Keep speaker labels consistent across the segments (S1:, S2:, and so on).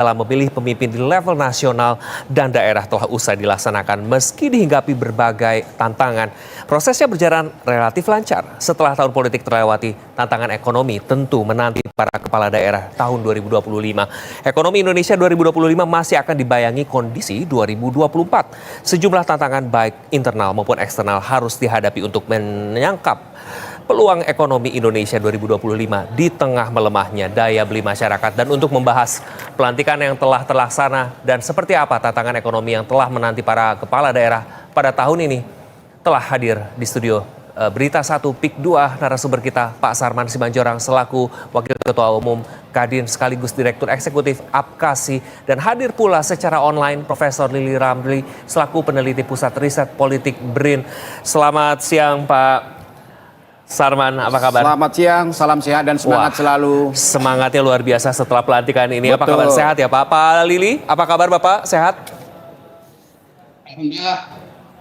S1: dalam memilih pemimpin di level nasional dan daerah telah usai dilaksanakan meski dihinggapi berbagai tantangan. Prosesnya berjalan relatif lancar. Setelah tahun politik terlewati, tantangan ekonomi tentu menanti para kepala daerah tahun 2025. Ekonomi Indonesia 2025 masih akan dibayangi kondisi 2024. Sejumlah tantangan baik internal maupun eksternal harus dihadapi untuk menyangkap peluang ekonomi Indonesia 2025 di tengah melemahnya daya beli masyarakat. Dan untuk membahas pelantikan yang telah terlaksana dan seperti apa tantangan ekonomi yang telah menanti para kepala daerah pada tahun ini, telah hadir di studio Berita 1 PIK 2 narasumber kita Pak Sarman Simanjorang selaku Wakil Ketua Umum Kadin sekaligus Direktur Eksekutif Apkasi, dan hadir pula secara online Profesor Lili Ramli selaku peneliti Pusat Riset Politik BRIN. Selamat siang Pak Sarman, apa kabar?
S2: Selamat siang, salam sehat dan semangat selalu.
S1: Semangatnya luar biasa setelah pelantikan ini.
S2: Betul.
S1: Apa kabar, sehat ya Pak? Pak Lili, apa kabar Bapak? Sehat?
S3: Alhamdulillah,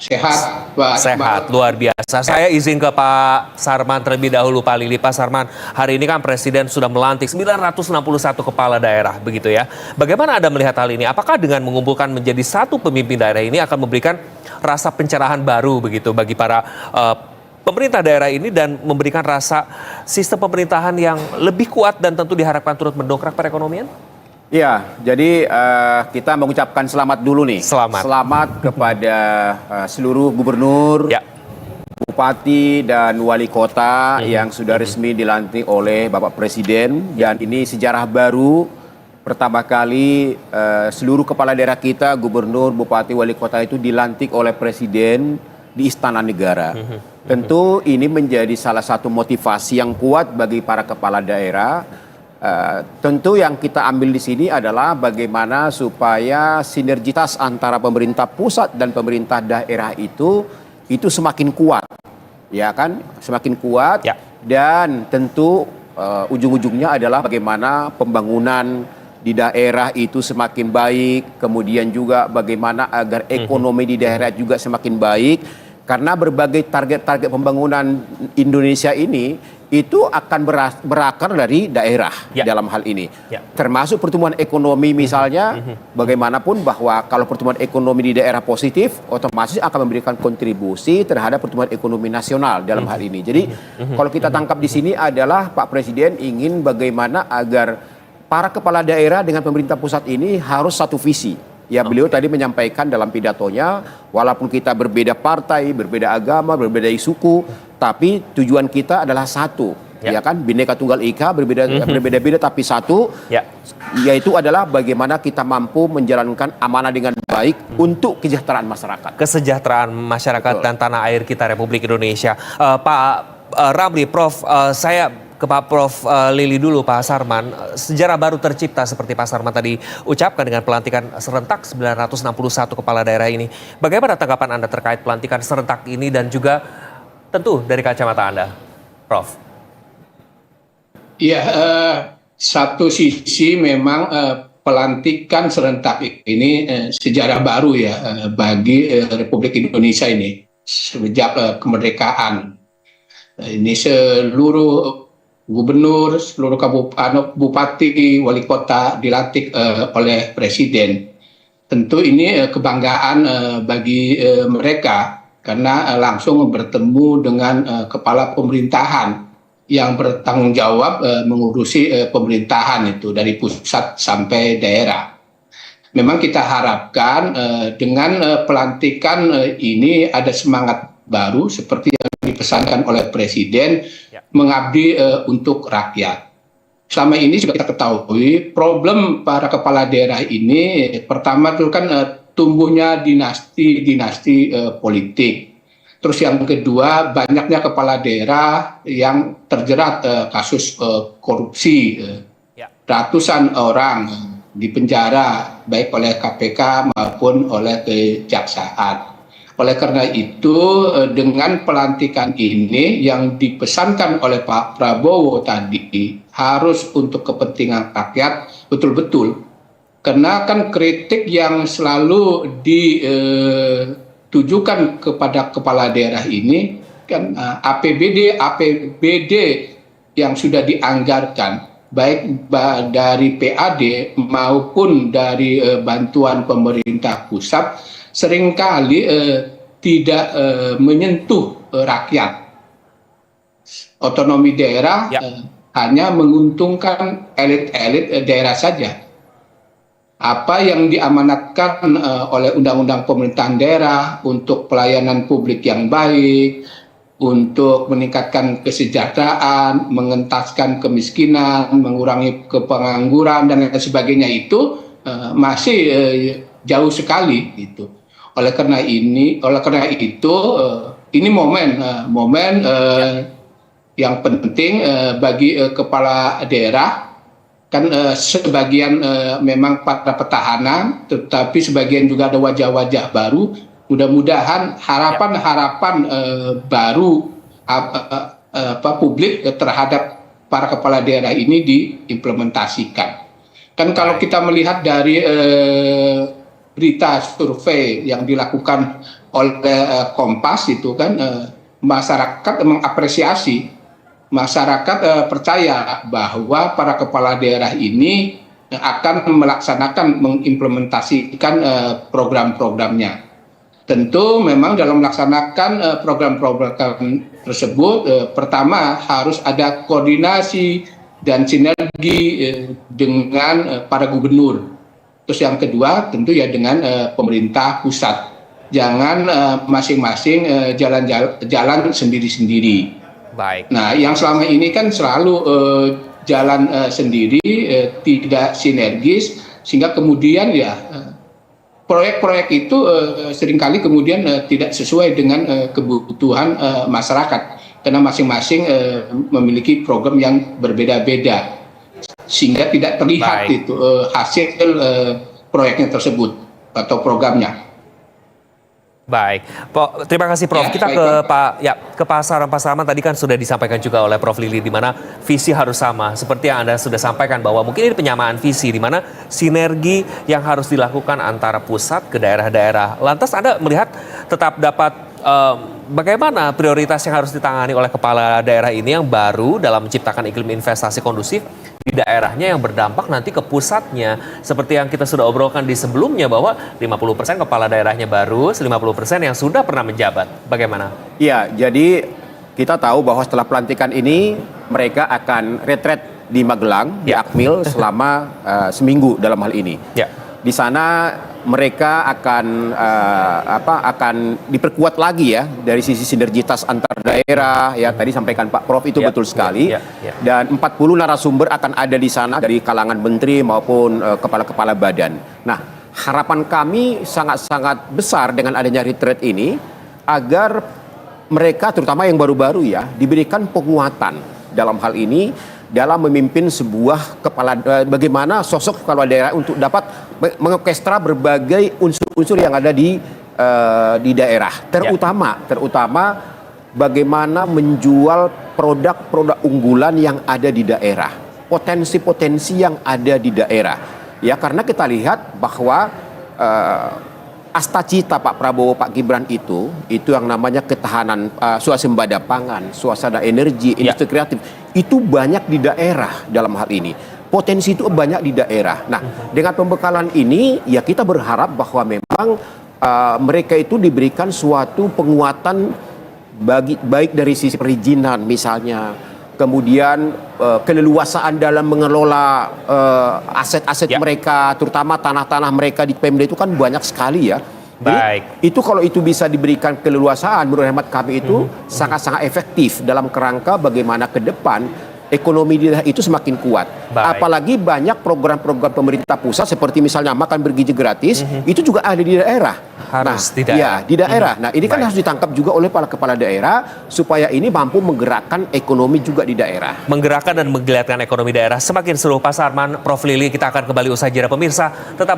S3: sehat Pak.
S1: Sehat, luar biasa. Saya izin ke Pak Sarman terlebih dahulu Pak Lili. Pak Sarman, hari ini kan Presiden sudah melantik 961 kepala daerah, begitu ya. Bagaimana Anda melihat hal ini? Apakah dengan mengumpulkan menjadi satu pemimpin daerah ini akan memberikan rasa pencerahan baru begitu bagi para pemerintah daerah ini dan memberikan rasa sistem pemerintahan yang lebih kuat dan tentu diharapkan turut mendongkrak perekonomian?
S2: Iya, jadi kita mengucapkan selamat dulu nih.
S1: Selamat
S2: Kepada seluruh gubernur,
S1: ya,
S2: bupati dan wali kota yang sudah resmi dilantik oleh Bapak Presiden. Dan ini sejarah baru, pertama kali seluruh kepala daerah kita, gubernur, bupati, wali kota itu dilantik oleh Presiden di Istana Negara. Tentu ini menjadi salah satu motivasi yang kuat bagi para kepala daerah. Tentu yang kita ambil di sini adalah bagaimana supaya sinergitas antara pemerintah pusat dan pemerintah daerah itu semakin kuat, ya kan, semakin kuat.
S1: Ya.
S2: Dan tentu ujung-ujungnya adalah bagaimana pembangunan di daerah itu semakin baik, kemudian juga bagaimana agar ekonomi di daerah juga semakin baik. Karena berbagai target-target pembangunan Indonesia ini itu akan berakar dari daerah dalam hal ini. Termasuk pertumbuhan ekonomi misalnya, bagaimanapun bahwa kalau pertumbuhan ekonomi di daerah positif, otomatis akan memberikan kontribusi terhadap pertumbuhan ekonomi nasional dalam hal ini. Jadi kalau kita tangkap di sini adalah Pak Presiden ingin bagaimana agar para kepala daerah dengan pemerintah pusat ini harus satu visi. Ya, beliau tadi menyampaikan dalam pidatonya, walaupun kita berbeda partai, berbeda agama, berbeda suku, tapi tujuan kita adalah satu, ya kan, Bhinneka Tunggal Ika, berbeda-beda tapi satu, yaitu adalah bagaimana kita mampu menjalankan amanah dengan baik untuk kesejahteraan masyarakat.
S1: Kesejahteraan masyarakat dan tanah air kita Republik Indonesia. Pak Ramli, Prof, saya ke Pak Prof Lili dulu, Pak Sarman. Sejarah baru tercipta seperti Pak Sarman tadi ucapkan dengan pelantikan serentak 961 kepala daerah ini. Bagaimana tanggapan Anda terkait pelantikan serentak ini dan juga tentu dari kacamata Anda, Prof?
S3: Iya, satu sisi memang pelantikan serentak ini sejarah baru ya bagi Republik Indonesia ini sejak kemerdekaan. Ini seluruh gubernur, seluruh kabupaten, bupati, wali kota dilantik oleh Presiden. Tentu ini kebanggaan bagi mereka karena langsung bertemu dengan kepala pemerintahan yang bertanggung jawab mengurusi pemerintahan itu dari pusat sampai daerah. Memang kita harapkan dengan pelantikan ini ada semangat baru seperti yang dipesankan oleh Presiden, mengabdi untuk rakyat. Selama ini sudah kita ketahui problem para kepala daerah ini pertama itu kan tumbuhnya dinasti politik. Terus yang kedua banyaknya kepala daerah yang terjerat kasus korupsi. Ratusan orang dipenjara baik oleh KPK maupun oleh kejaksaan. Oleh karena itu, dengan pelantikan ini yang dipesankan oleh Pak Prabowo tadi harus untuk kepentingan rakyat betul-betul. Karena kan kritik yang selalu ditujukan kepada kepala daerah ini kan APBD yang sudah dianggarkan baik dari PAD maupun dari bantuan pemerintah pusat seringkali tidak menyentuh rakyat. Otonomi daerah hanya menguntungkan elit-elit daerah saja. Apa yang diamanatkan oleh Undang-Undang Pemerintahan Daerah untuk pelayanan publik yang baik, untuk meningkatkan kesejahteraan, mengentaskan kemiskinan, mengurangi kepengangguran dan lain sebagainya itu masih jauh sekali gitu. Oleh karena itu ini momen yang penting bagi kepala daerah. Kan sebagian memang para petahana, tetapi sebagian juga ada wajah-wajah baru. Mudah-mudahan harapan-harapan baru publik terhadap para kepala daerah ini diimplementasikan. Kan kalau kita melihat dari berita survei yang dilakukan oleh Kompas itu kan masyarakat mengapresiasi. Masyarakat percaya bahwa para kepala daerah ini akan melaksanakan, mengimplementasikan program-programnya. Tentu memang dalam melaksanakan program-program tersebut, pertama harus ada koordinasi dan sinergi dengan para gubernur. Terus yang kedua tentu ya dengan pemerintah pusat. Jangan masing-masing jalan sendiri-sendiri.
S1: Baik.
S3: Nah, yang selama ini kan selalu jalan sendiri, tidak sinergis, sehingga kemudian ya proyek-proyek itu seringkali kemudian tidak sesuai dengan kebutuhan masyarakat, karena masing-masing memiliki program yang berbeda-beda, sehingga tidak terlihat itu hasil proyeknya tersebut atau programnya.
S1: Baik, terima kasih Prof. Kita ke Pak Sarman tadi kan sudah disampaikan juga oleh Prof. Lili di mana visi harus sama. Seperti yang Anda sudah sampaikan bahwa mungkin ini penyamaan visi di mana sinergi yang harus dilakukan antara pusat ke daerah-daerah. Lantas Anda melihat tetap dapat bagaimana prioritas yang harus ditangani oleh kepala daerah ini yang baru dalam menciptakan iklim investasi kondusif di daerahnya yang berdampak nanti ke pusatnya. Seperti yang kita sudah obrolkan di sebelumnya bahwa 50% kepala daerahnya baru, 50% yang sudah pernah menjabat. Bagaimana?
S2: Ya, jadi kita tahu bahwa setelah pelantikan ini mereka akan retret di Magelang, di Akmil selama seminggu dalam hal ini. Di sana mereka akan diperkuat lagi ya dari sisi sinergitas antar daerah ya, tadi sampaikan Pak Prof itu betul sekali. Dan 40 narasumber akan ada di sana dari kalangan menteri maupun kepala-kepala badan. Nah, harapan kami sangat-sangat besar dengan adanya retreat ini agar mereka terutama yang baru-baru ya diberikan penguatan dalam hal ini dalam memimpin sebuah bagaimana sosok kepala daerah untuk dapat mengorkestra berbagai unsur-unsur yang ada di daerah, terutama bagaimana menjual produk-produk unggulan yang ada di daerah, potensi-potensi yang ada di daerah. Ya, karena kita lihat bahwa astacita Pak Prabowo, Pak Gibran itu yang namanya ketahanan swasembada pangan, suasana energi, industri kreatif, itu banyak di daerah dalam hal ini. Potensi itu banyak di daerah. Nah, dengan pembekalan ini ya kita berharap bahwa memang mereka itu diberikan suatu penguatan baik dari sisi perizinan misalnya, kemudian keleluasaan dalam mengelola aset-aset mereka, terutama tanah-tanah mereka di Pemda itu kan banyak sekali ya. Jadi, itu kalau itu bisa diberikan keleluasaan, menurut hemat kami itu sangat-sangat efektif dalam kerangka bagaimana ke depan ekonomi di daerah itu semakin kuat. Apalagi banyak program-program pemerintah pusat seperti misalnya makan bergizi gratis, itu juga ada di daerah.
S1: Harus di daerah.
S2: Ya, di daerah. Nah, ini kan harus ditangkap juga oleh para kepala daerah supaya ini mampu menggerakkan ekonomi juga di daerah.
S1: Menggerakkan dan menggeliatkan ekonomi daerah semakin seru. Pak Sarman, Prof. Lili, kita akan kembali usai jeda pemirsa. Tetap